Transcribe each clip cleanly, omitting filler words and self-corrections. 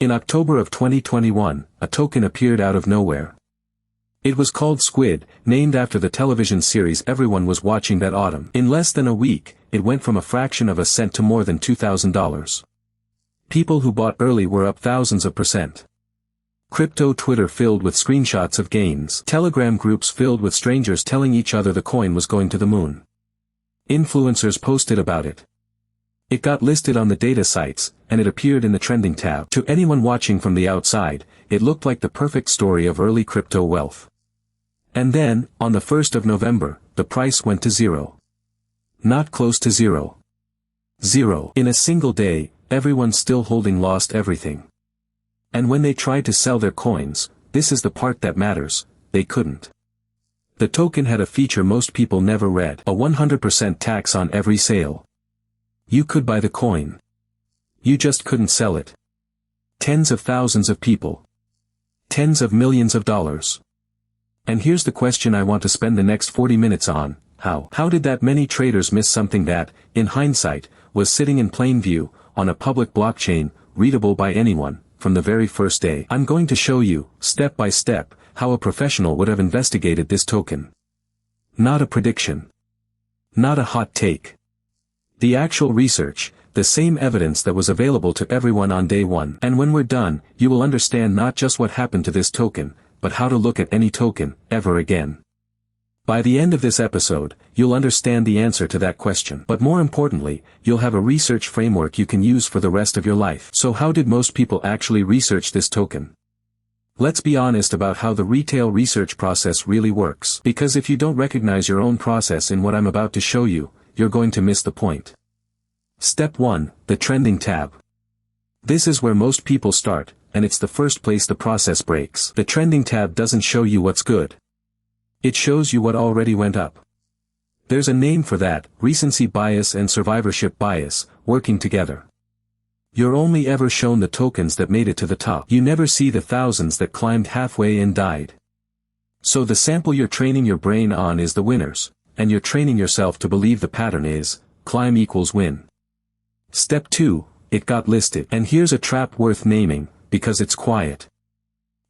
In October of 2021, a token appeared out of nowhere. It was called Squid, named after the television series everyone was watching that autumn. In less than a week, it went from a fraction of a cent to more than $2,000. People who bought early were up thousands of %. Crypto Twitter filled with screenshots of gains. Telegram groups filled with strangers telling each other the coin was going to the moon. Influencers posted about it. It got listed on the data sites, and it appeared in the trending tab. To anyone watching from the outside, it looked like the perfect story of early crypto wealth. And then, on the 1st of November, the price went to zero. Not close to zero. Zero. In a single day, everyone still holding lost everything. And when they tried to sell their coins, this is the part that matters, they couldn't. The token had a feature most people never read: a 100% tax on every sale. You could buy the coin. You just couldn't sell it. Tens of thousands of people. Tens of millions of dollars. And here's the question I want to spend the next 40 minutes on: how? How did that many traders miss something that, in hindsight, was sitting in plain view, on a public blockchain, readable by anyone, from the very first day? I'm going to show you, step by step, how a professional would have investigated this token. Not a prediction. Not a hot take. The actual research, the same evidence that was available to everyone on day one. And when we're done, you will understand not just what happened to this token, but how to look at any token, ever again. By the end of this episode, you'll understand the answer to that question. But more importantly, you'll have a research framework you can use for the rest of your life. So how did most people actually research this token? Let's be honest about how the retail research process really works. Because if you don't recognize your own process in what I'm about to show you, you're going to miss the point. Step 1, the trending tab. This is where most people start, and it's the first place the process breaks. The trending tab doesn't show you what's good. It shows you what already went up. There's a name for that: recency bias and survivorship bias, working together. You're only ever shown the tokens that made it to the top. You never see the thousands that climbed halfway and died. So the sample you're training your brain on is the winners, and you're training yourself to believe the pattern is, climb equals win. Step 2, it got listed. And here's a trap worth naming, because it's quiet.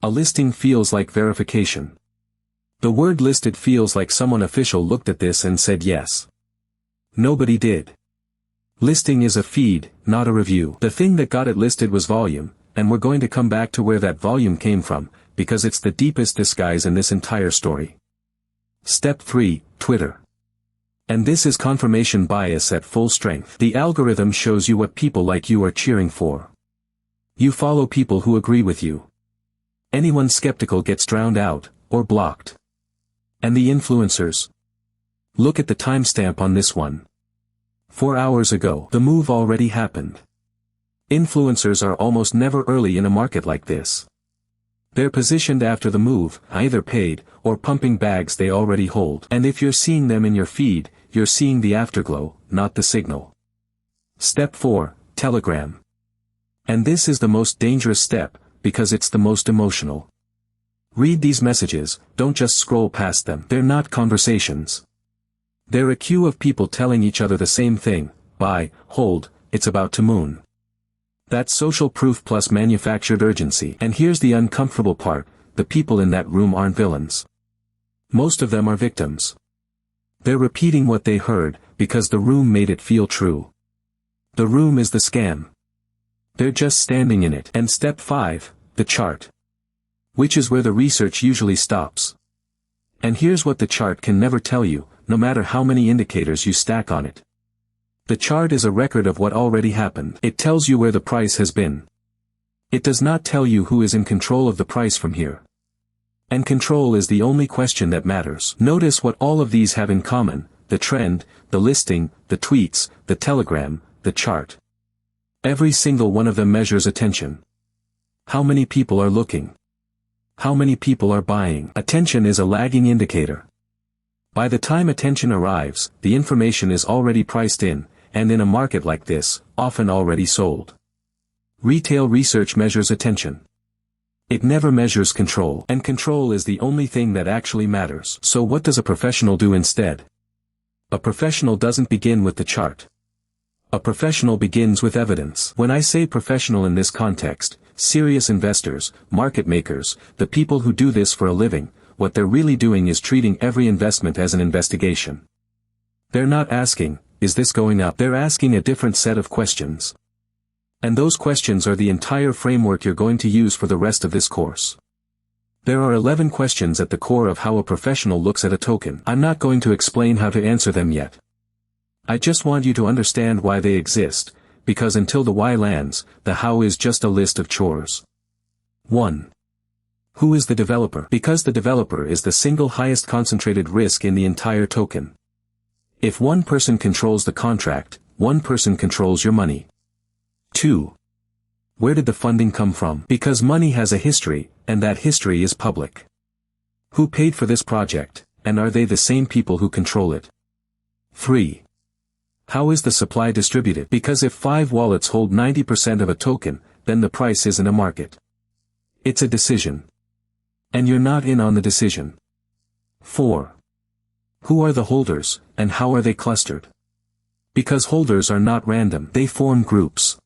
A listing feels like verification. The word listed feels like someone official looked at this and said yes. Nobody did. Listing is a feed, not a review. The thing that got it listed was volume, and we're going to come back to where that volume came from, because it's the deepest disguise in this entire story. Step 3, Twitter. And this is confirmation bias at full strength. The algorithm shows you what people like you are cheering for. You follow people who agree with you. Anyone skeptical gets drowned out, or blocked. And the influencers? Look at the timestamp on this one. 4 hours ago. The move already happened. Influencers are almost never early in a market like this. They're positioned after the move, either paid, or pumping bags they already hold. And if you're seeing them in your feed, you're seeing the afterglow, not the signal. Step 4, Telegram. And this is the most dangerous step, because it's the most emotional. Read these messages, don't just scroll past them. They're not conversations. They're a queue of people telling each other the same thing: buy, hold, it's about to moon. That's social proof plus manufactured urgency. And here's the uncomfortable part: the people in that room aren't villains. Most of them are victims. They're repeating what they heard, because the room made it feel true. The room is the scam. They're just standing in it. And step 5, the chart. Which is where the research usually stops. And here's what the chart can never tell you, no matter how many indicators you stack on it. The chart is a record of what already happened. It tells you where the price has been. It does not tell you who is in control of the price from here. And control is the only question that matters. Notice what all of these have in common: the trend, the listing, the tweets, the telegram, the chart. Every single one of them measures attention. How many people are looking? How many people are buying? Attention is a lagging indicator. By the time attention arrives, the information is already priced in, and in a market like this, often already sold. Retail research measures attention. It never measures control, and control is the only thing that actually matters. So what does a professional do instead? A professional doesn't begin with the chart. A professional begins with evidence. When I say professional in this context, serious investors, market makers, the people who do this for a living, what they're really doing is treating every investment as an investigation. They're not asking, is this going up? They're asking a different set of questions. And those questions are the entire framework you're going to use for the rest of this course. There are 11 questions at the core of how a professional looks at a token. I'm not going to explain how to answer them yet. I just want you to understand why they exist, because until the why lands, the how is just a list of chores. 1. Who is the developer? Because the developer is the single highest concentrated risk in the entire token. If one person controls the contract, one person controls your money. 2. Where did the funding come from? Because money has a history, and that history is public. Who paid for this project, and are they the same people who control it? 3. How is the supply distributed? Because if 5 wallets hold 90% of a token, then the price isn't a market. It's a decision. And you're not in on the decision. 4. Who are the holders, and how are they clustered? Because holders are not random, they form groups.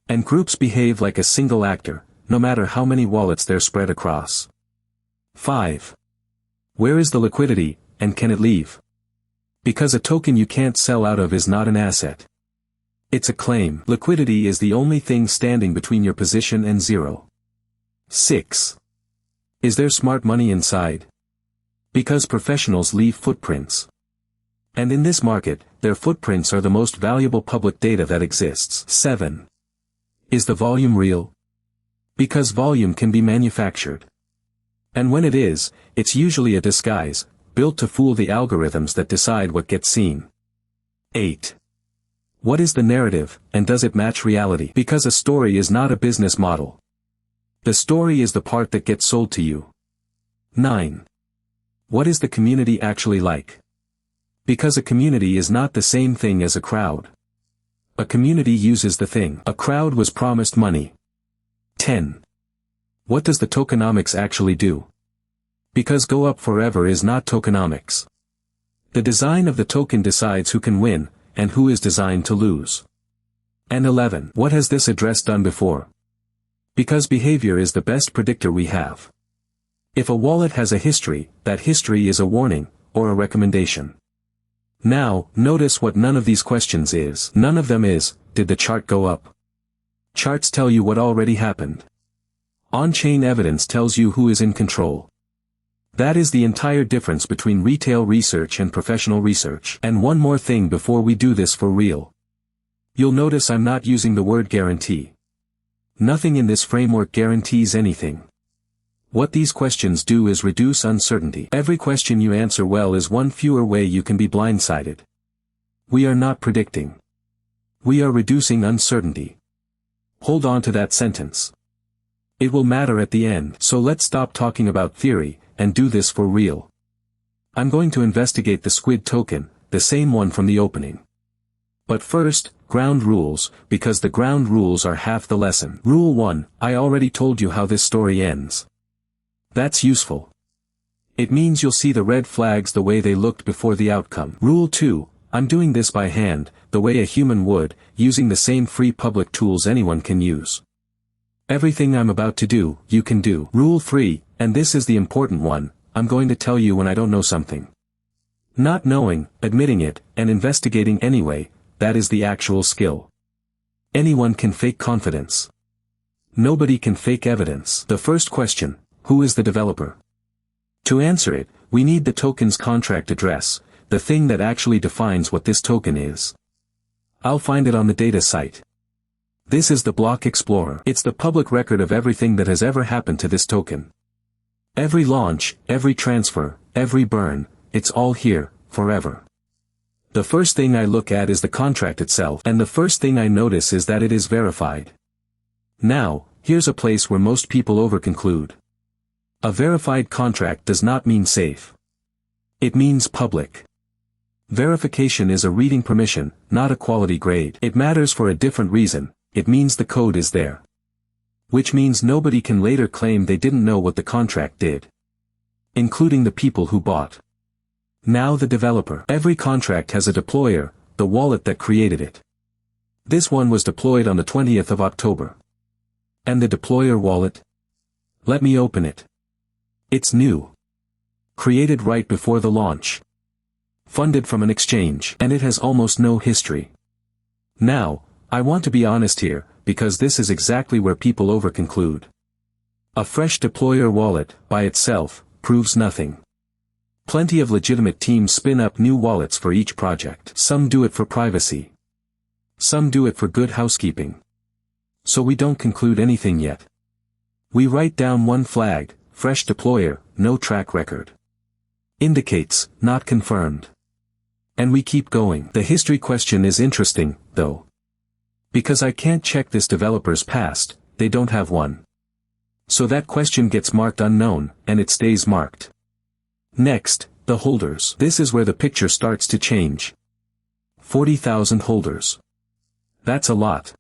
And groups behave like a single actor, no matter how many wallets they're spread across. 5. Where is the liquidity, and can it leave? Because a token you can't sell out of is not an asset. It's a claim. Liquidity is the only thing standing between your position and zero. 6. Is there smart money inside? Because professionals leave footprints. And in this market, their footprints are the most valuable public data that exists. 7. Is the volume real? Because volume can be manufactured. And when it is, it's usually a disguise, built to fool the algorithms that decide what gets seen. 8. What is the narrative, and does it match reality? Because a story is not a business model. The story is the part that gets sold to you. 9. What is the community actually like? Because a community is not the same thing as a crowd. A community uses the thing. A crowd was promised money. 10. What does the tokenomics actually do? Because go up forever is not tokenomics. The design of the token decides who can win, and who is designed to lose. And 11. What has this address done before? Because behavior is the best predictor we have. If a wallet has a history, that history is a warning, or a recommendation. Now, notice what none of these questions is. None of them is, did the chart go up? Charts tell you what already happened. On-chain evidence tells you who is in control. That is the entire difference between retail research and professional research. And one more thing before we do this for real. You'll notice I'm not using the word guarantee. Nothing in this framework guarantees anything. What these questions do is reduce uncertainty. Every question you answer well is one fewer way you can be blindsided. We are not predicting. We are reducing uncertainty. Hold on to that sentence. It will matter at the end. So let's stop talking about theory, and do this for real. I'm going to investigate the Squid token, the same one from the opening. But first, ground rules, because the ground rules are half the lesson. Rule 1, I already told you how this story ends. That's useful. It means you'll see the red flags the way they looked before the outcome. Rule 2, I'm doing this by hand, the way a human would, using the same free public tools anyone can use. Everything I'm about to do, you can do. Rule 3, and this is the important one, I'm going to tell you when I don't know something. Not knowing, admitting it, and investigating anyway, that is the actual skill. Anyone can fake confidence. Nobody can fake evidence. The first question, who is the developer? To answer it, we need the token's contract address, the thing that actually defines what this token is. I'll find it on the data site. This is the Block Explorer. It's the public record of everything that has ever happened to this token. Every launch, every transfer, every burn, it's all here, forever. The first thing I look at is the contract itself, and the first thing I notice is that it is verified. Now, here's a place where most people overconclude. A verified contract does not mean safe. It means public. Verification is a reading permission, not a quality grade. It matters for a different reason. It means the code is there. Which means nobody can later claim they didn't know what the contract did. Including the people who bought. Now the developer. Every contract has a deployer, the wallet that created it. This one was deployed on the 20th of October. And the deployer wallet? Let me open it. It's new. Created right before the launch. Funded from an exchange, and it has almost no history. Now, I want to be honest here, because this is exactly where people overconclude. A fresh deployer wallet, by itself, proves nothing. Plenty of legitimate teams spin up new wallets for each project. Some do it for privacy. Some do it for good housekeeping. So we don't conclude anything yet. We write down one flag, fresh deployer, no track record. Indicates, not confirmed. And we keep going. The history question is interesting, though. Because I can't check this developer's past, they don't have one. So that question gets marked unknown, and it stays marked. Next, the holders. This is where the picture starts to change. 40,000 holders. That's a lot.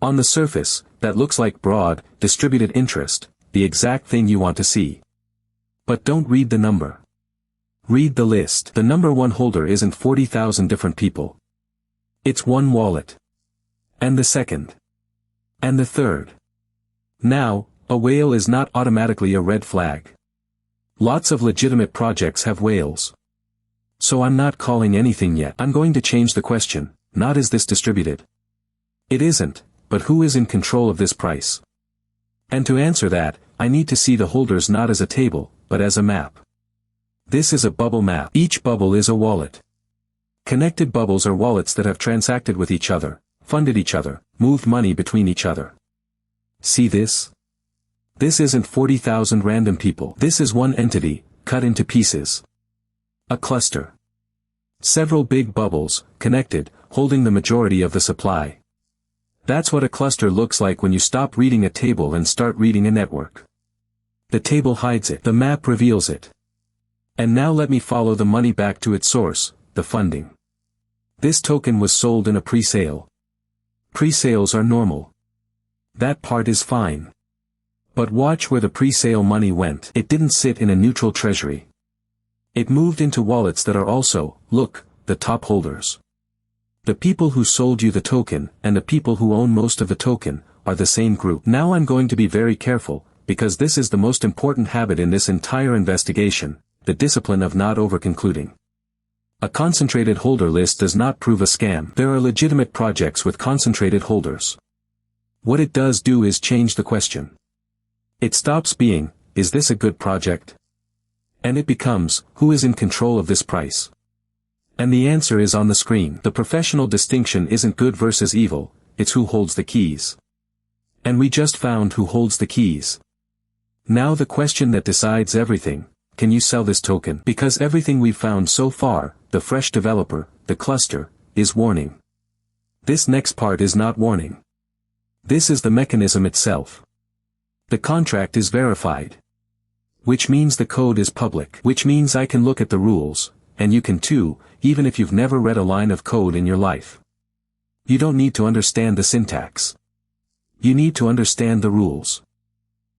On the surface, that looks like broad, distributed interest, the exact thing you want to see. But don't read the number. Read the list. The number one holder isn't 40,000 different people. It's one wallet. And the second. And the third. Now, a whale is not automatically a red flag. Lots of legitimate projects have whales. So I'm not calling anything yet. I'm going to change the question, not is this distributed? It isn't, but who is in control of this price? And to answer that, I need to see the holders not as a table, but as a map. This is a bubble map. Each bubble is a wallet. Connected bubbles are wallets that have transacted with each other, funded each other, moved money between each other. See this? This isn't 40,000 random people. This is one entity, cut into pieces. A cluster. Several big bubbles, connected, holding the majority of the supply. That's what a cluster looks like when you stop reading a table and start reading a network. The table hides it. The map reveals it. And now let me follow the money back to its source, the funding. This token was sold in a pre-sale. Pre-sales are normal. That part is fine. But watch where the pre-sale money went. It didn't sit in a neutral treasury. It moved into wallets that are also, look, the top holders. The people who sold you the token, and the people who own most of the token, are the same group. Now I'm going to be very careful, because this is the most important habit in this entire investigation, the discipline of not overconcluding. A concentrated holder list does not prove a scam. There are legitimate projects with concentrated holders. What it does do is change the question. It stops being, is this a good project? And it becomes, who is in control of this price? And the answer is on the screen. The professional distinction isn't good versus evil, it's who holds the keys. And we just found who holds the keys. Now the question that decides everything, can you sell this token? Because everything we've found so far, the fresh developer, the cluster, is warning. This next part is not warning. This is the mechanism itself. The contract is verified. Which means the code is public. Which means I can look at the rules, and you can too, even if you've never read a line of code in your life. You don't need to understand the syntax. You need to understand the rules.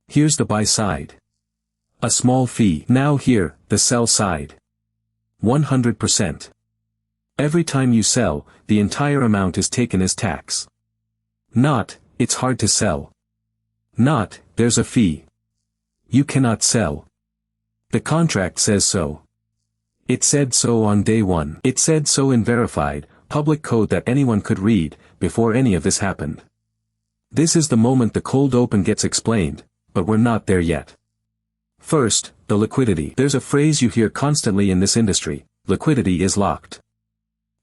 Here's the buy side. A small fee. Now here, the sell side. 100%. Every time you sell, the entire amount is taken as tax. Not, it's hard to sell. Not, there's a fee. You cannot sell. The contract says so. It said so on day one. It said so in verified, public code that anyone could read, before any of this happened. This is the moment the cold open gets explained, but we're not there yet. First, the liquidity. There's a phrase you hear constantly in this industry, liquidity is locked.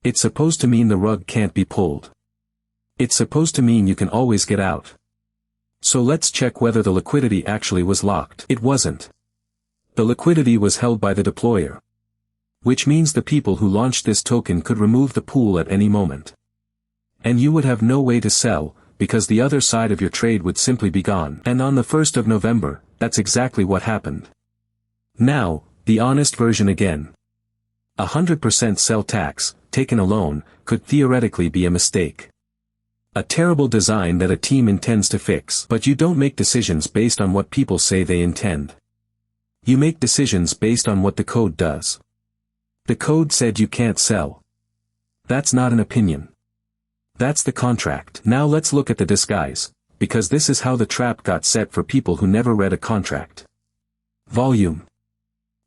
It's supposed to mean the rug can't be pulled. It's supposed to mean you can always get out. So let's check whether the liquidity actually was locked. It wasn't. The liquidity was held by the deployer. Which means the people who launched this token could remove the pool at any moment. And you would have no way to sell, because the other side of your trade would simply be gone. And on the 1st of November, that's exactly what happened. Now, the honest version again. 100% sell tax, taken alone, could theoretically be a mistake. A terrible design that a team intends to fix. But you don't make decisions based on what people say they intend. You make decisions based on what the code does. The code said you can't sell. That's not an opinion. That's the contract. Now let's look at the disguise, because this is how the trap got set for people who never read a contract. Volume.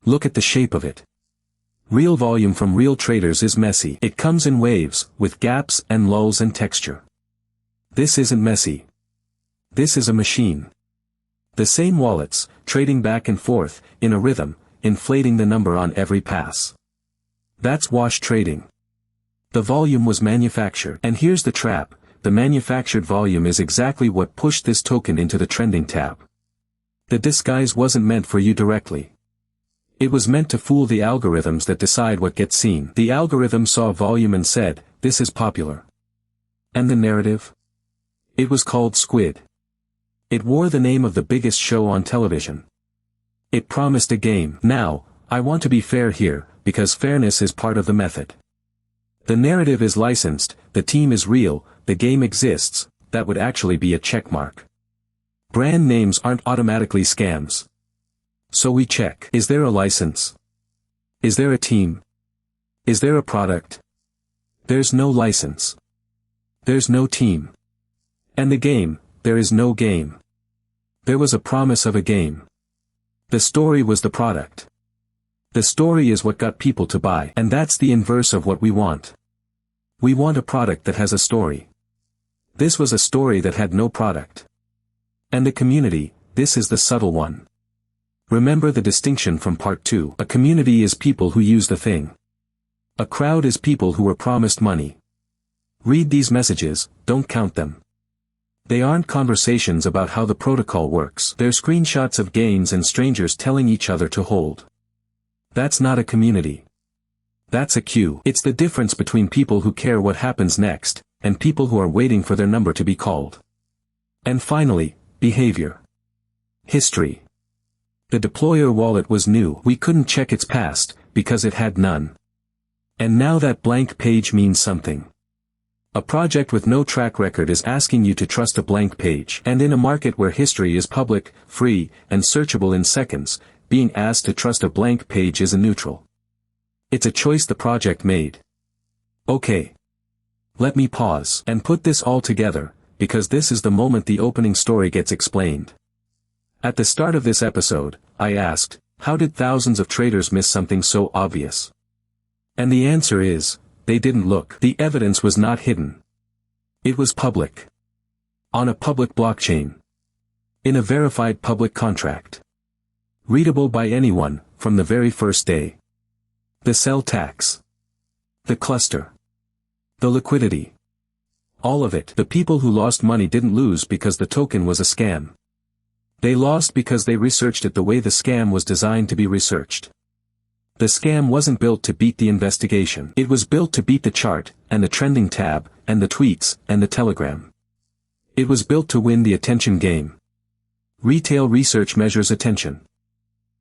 Look at the shape of it. Real volume from real traders is messy. It comes in waves, with gaps and lulls and texture. This isn't messy. This is a machine. The same wallets, trading back and forth, in a rhythm, inflating the number on every pass. That's wash trading. The volume was manufactured. And here's the trap, the manufactured volume is exactly what pushed this token into the trending tab. The disguise wasn't meant for you directly. It was meant to fool the algorithms that decide what gets seen. The algorithm saw volume and said, this is popular. And the narrative? It was called Squid. It wore the name of the biggest show on television. It promised a game. Now, I want to be fair here, because fairness is part of the method. The narrative is licensed, the team is real, the game exists, that would actually be a checkmark. Brand names aren't automatically scams. So we check. Is there a license? Is there a team? Is there a product? There's no license. There's no team. And the game, there is no game. There was a promise of a game. The story was the product. The story is what got people to buy. And that's the inverse of what we want. We want a product that has a story. This was a story that had no product. And the community, this is the subtle one. Remember the distinction from part 2. A community is people who use the thing. A crowd is people who were promised money. Read these messages, don't count them. They aren't conversations about how the protocol works. They're screenshots of gains and strangers telling each other to hold. That's not a community. That's a queue. It's the difference between people who care what happens next, and people who are waiting for their number to be called. And finally, behavior. History. The deployer wallet was new. We couldn't check its past, because it had none. And now that blank page means something. A project with no track record is asking you to trust a blank page. And in a market where history is public, free, and searchable in seconds, being asked to trust a blank page is a neutral. It's a choice the project made. Okay. Let me pause and put this all together, because this is the moment the opening story gets explained. At the start of this episode, I asked, how did thousands of traders miss something so obvious? And the answer is, they didn't look. The evidence was not hidden. It was public. On a public blockchain. In a verified public contract. Readable by anyone, from the very first day. The sell tax. The cluster. The liquidity. All of it. The people who lost money didn't lose because the token was a scam. They lost because they researched it the way the scam was designed to be researched. The scam wasn't built to beat the investigation. It was built to beat the chart, and the trending tab, and the tweets, and the telegram. It was built to win the attention game. Retail research measures attention.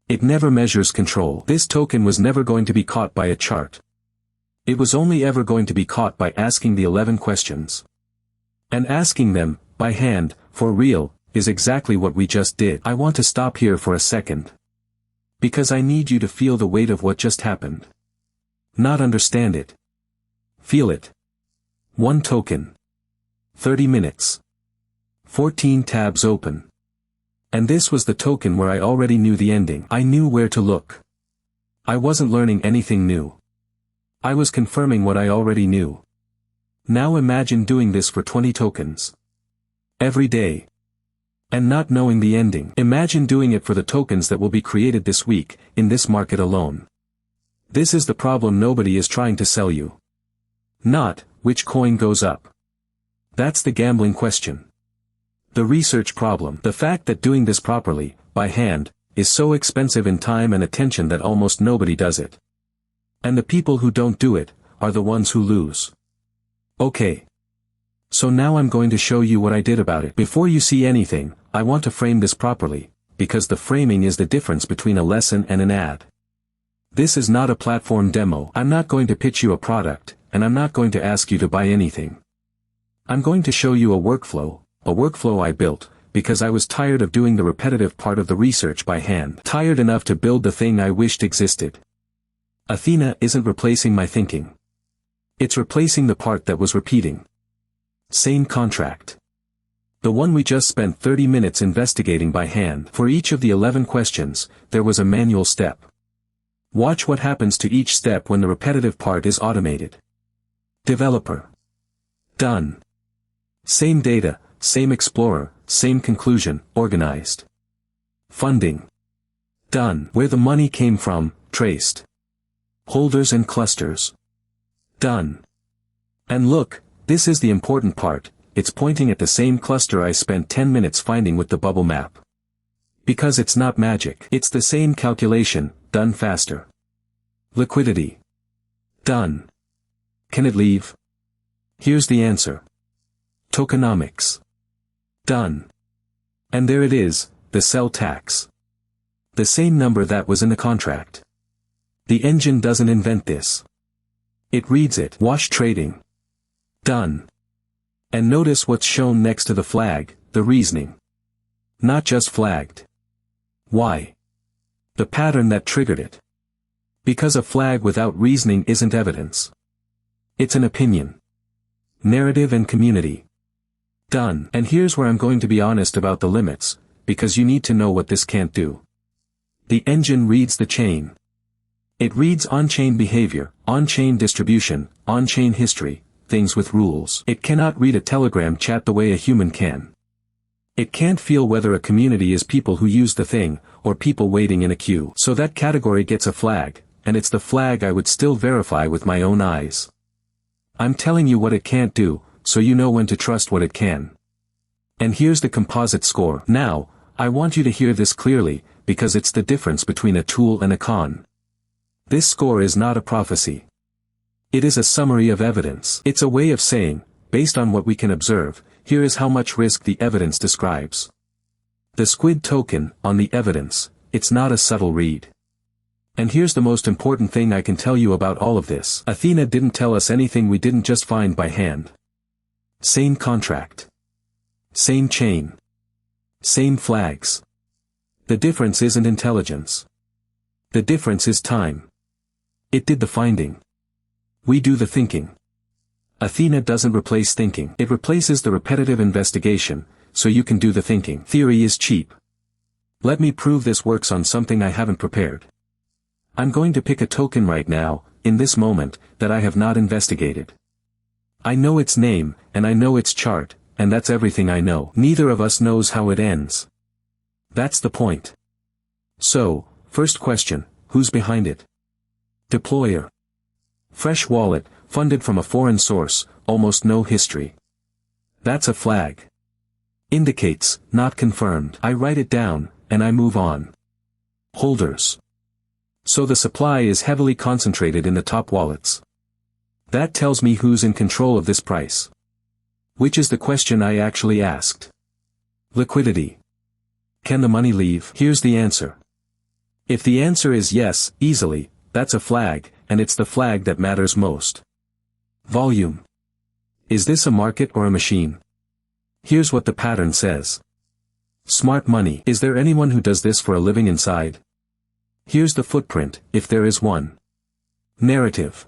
It never measures control. This token was never going to be caught by a chart. It was only ever going to be caught by asking the 11 questions. And asking them, by hand, for real, is exactly what we just did. I want to stop here for a second. Because I need you to feel the weight of what just happened. Not understand it. Feel it. 1 token. 30 minutes. 14 tabs open. And this was the token where I already knew the ending. I knew where to look. I wasn't learning anything new. I was confirming what I already knew. Now imagine doing this for 20 tokens. Every day. And not knowing the ending. Imagine doing it for the tokens that will be created this week, in this market alone. This is the problem nobody is trying to sell you. Not, which coin goes up. That's the gambling question. The research problem. The fact that doing this properly, by hand, is so expensive in time and attention that almost nobody does it. And the people who don't do it, are the ones who lose. Okay. So now I'm going to show you what I did about it. Before you see anything, I want to frame this properly, because the framing is the difference between a lesson and an ad. This is not a platform demo. I'm not going to pitch you a product, and I'm not going to ask you to buy anything. I'm going to show you a workflow I built, because I was tired of doing the repetitive part of the research by hand. Tired enough to build the thing I wished existed. Athena isn't replacing my thinking. It's replacing the part that was repeating. Same contract. The one we just spent 30 minutes investigating by hand. For each of the 11 questions, there was a manual step. Watch what happens to each step when the repetitive part is automated. Developer. Done. Same data, same explorer, same conclusion, organized. Funding. Done. Where the money came from, traced. Holders and clusters. Done. And look, this is the important part, it's pointing at the same cluster I spent 10 minutes finding with the bubble map. Because it's not magic. It's the same calculation, done faster. Liquidity. Done. Can it leave? Here's the answer. Tokenomics. Done. And there it is, the sell tax. The same number that was in the contract. The engine doesn't invent this. It reads it. Wash trading. Done. And notice what's shown next to the flag, the reasoning. Not just flagged. Why? The pattern that triggered it. Because a flag without reasoning isn't evidence. It's an opinion. Narrative and community. Done. And here's where I'm going to be honest about the limits, because you need to know what this can't do. The engine reads the chain. It reads on-chain behavior, on-chain distribution, on-chain history, things with rules. It cannot read a Telegram chat the way a human can. It can't feel whether a community is people who use the thing, or people waiting in a queue. So that category gets a flag, and it's the flag I would still verify with my own eyes. I'm telling you what it can't do, so you know when to trust what it can. And here's the composite score. Now, I want you to hear this clearly, because it's the difference between a tool and a con. This score is not a prophecy. It is a summary of evidence. It's a way of saying, based on what we can observe, here is how much risk the evidence describes. The Squid token, on the evidence, it's not a subtle read. And here's the most important thing I can tell you about all of this. Athena didn't tell us anything we didn't just find by hand. Same contract. Same chain. Same flags. The difference isn't intelligence. The difference is time. It did the finding. We do the thinking. Athena doesn't replace thinking. It replaces the repetitive investigation, so you can do the thinking. Theory is cheap. Let me prove this works on something I haven't prepared. I'm going to pick a token right now, in this moment, that I have not investigated. I know its name, and I know its chart, and that's everything I know. Neither of us knows how it ends. That's the point. So, first question, who's behind it? Deployer. Fresh wallet, funded from a foreign source, almost no history. That's a flag. Indicates, not confirmed. I write it down, and I move on. Holders. So the supply is heavily concentrated in the top wallets. That tells me who's in control of this price. Which is the question I actually asked. Liquidity. Can the money leave? Here's the answer. If the answer is yes, easily, that's a flag, and it's the flag that matters most. Volume. Is this a market or a machine? Here's what the pattern says. Smart money. Is there anyone who does this for a living inside? Here's the footprint, if there is one. Narrative.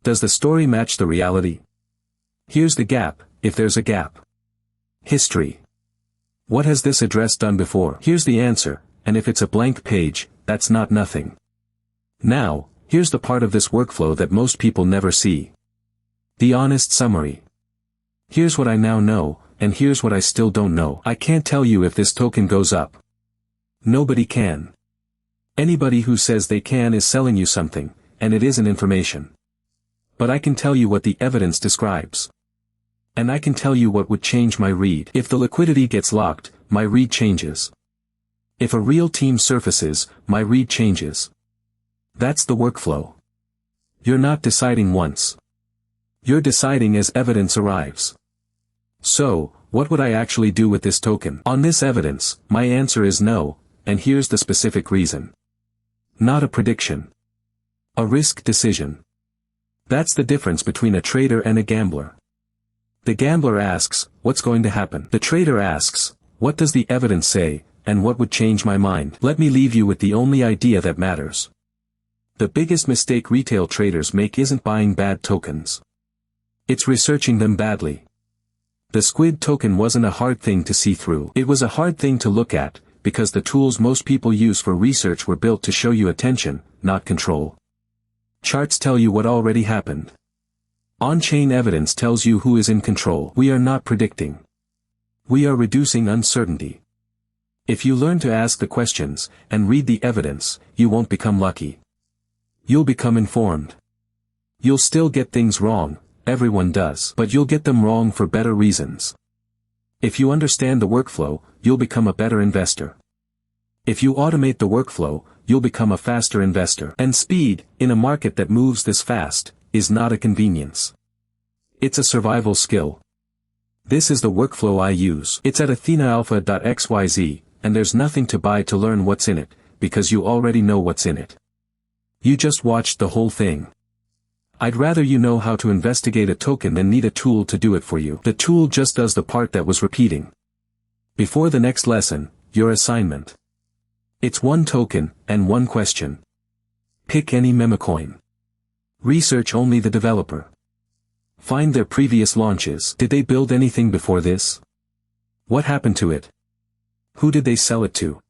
Does the story match the reality? Here's the gap, if there's a gap. History. What has this address done before? Here's the answer, and if it's a blank page, that's not nothing. Now, here's the part of this workflow that most people never see. The honest summary. Here's what I now know, and here's what I still don't know. I can't tell you if this token goes up. Nobody can. Anybody who says they can is selling you something, and it isn't information. But I can tell you what the evidence describes. And I can tell you what would change my read. If the liquidity gets locked, my read changes. If a real team surfaces, my read changes. That's the workflow. You're not deciding once. You're deciding as evidence arrives. So, what would I actually do with this token? On this evidence, my answer is no, and here's the specific reason. Not a prediction. A risk decision. That's the difference between a trader and a gambler. The gambler asks, what's going to happen? The trader asks, what does the evidence say, and what would change my mind? Let me leave you with the only idea that matters. The biggest mistake retail traders make isn't buying bad tokens. It's researching them badly. The Squid token wasn't a hard thing to see through. It was a hard thing to look at, because the tools most people use for research were built to show you attention, not control. Charts tell you what already happened. On-chain evidence tells you who is in control. We are not predicting. We are reducing uncertainty. If you learn to ask the questions, and read the evidence, you won't become lucky. You'll become informed. You'll still get things wrong, everyone does, but you'll get them wrong for better reasons. If you understand the workflow, you'll become a better investor. If you automate the workflow, you'll become a faster investor. And speed, in a market that moves this fast, is not a convenience. It's a survival skill. This is the workflow I use. It's at athenaAlpha.xyz, and there's nothing to buy to learn what's in it, because you already know what's in it. You just watched the whole thing. I'd rather you know how to investigate a token than need a tool to do it for you. The tool just does the part that was repeating. Before the next lesson, your assignment. It's one token, and one question. Pick any Memecoin. Research only the developer. Find their previous launches. Did they build anything before this? What happened to it? Who did they sell it to?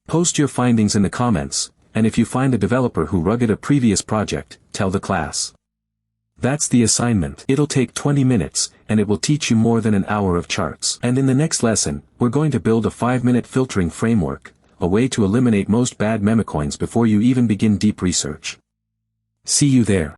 Post your findings in the comments, and if you find a developer who rugged a previous project, tell the class. That's the assignment. It'll take 20 minutes, and it will teach you more than an hour of charts. And in the next lesson, we're going to build a 5-minute filtering framework, a way to eliminate most bad memecoins before you even begin deep research. See you there.